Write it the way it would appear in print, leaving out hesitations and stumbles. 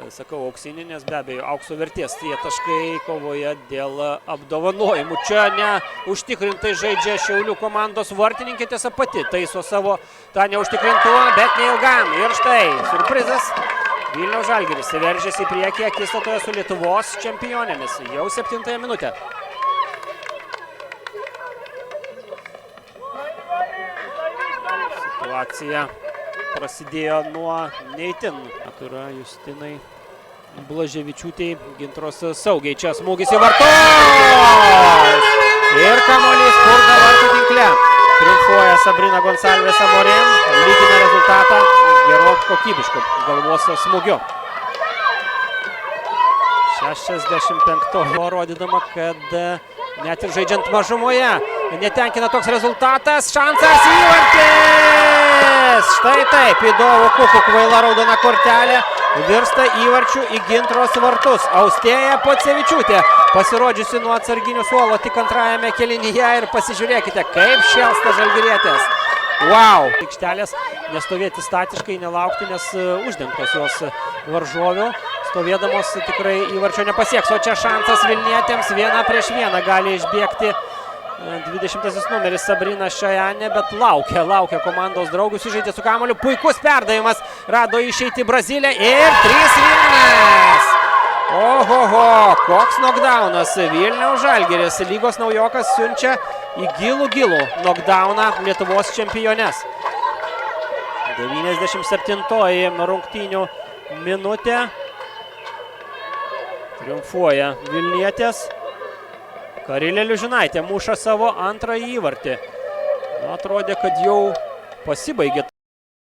Sakau auksinį, nes be abejo aukso vertės tie taškai kovoje dėl apdovanojimų. Čia neužtikrintai žaidžia Šiaulių komandos vartininkė, tiesa pati taiso savo tą neužtikrintumą, bet neilgam. Ir štai siurprizas. Vilniaus Žalgiris veržėsi į priekį akistatoje su Lietuvos čempionėmis. Jau 7 minutę. Situacija prasidėjo nuo neįtin. Atura Justinai Blaževičiūtei, Gintros saugiai. Čia smūgis į vartus. Ir kamuolys spurda vartų tinkle. Triumfuoja Sabrina Gonsalves Amorim. Lygina rezultatą geru kokybišku galvos smūgiu. 65 rodydama, kad net ir žaidžiant mažumoje netenkina toks rezultatas. Šansas įvartis! Štai taip, į Dovų Kukų kvaila raudona kortelė virsta įvarčiu į Gintros vartus. Austėja Pocevičiūtė pasirodžiusi nuo atsarginių suolo tik antrajame kėlinyje ir pasižiūrėkite, kaip šėlsta žalgirietės. Wow! Aikštelės nestovėti statiškai, nelaukti, nes uždengtos jos varžovių. Stovėdamos tikrai įvarčio nepasieks, o čia šansas Vilnietėms 1-1 gali išbėgti 20 numeris Sabrina Šajanė, bet laukia komandos draugus, įžaidė su kamuoliu, puikus perdavimas, rado išeiti Brazilė ir 3-1. Ohoho, koks knockdownas. Vilniaus Žalgiris, lygos naujokas, siunčia į gilų knockdowną Lietuvos čempionės. 97 rungtynių minutė. Triumfuoja Vilnietės. Karilė Liužinaitė muša savo antrąjį įvartį. Atrodė, kad jau pasibaigė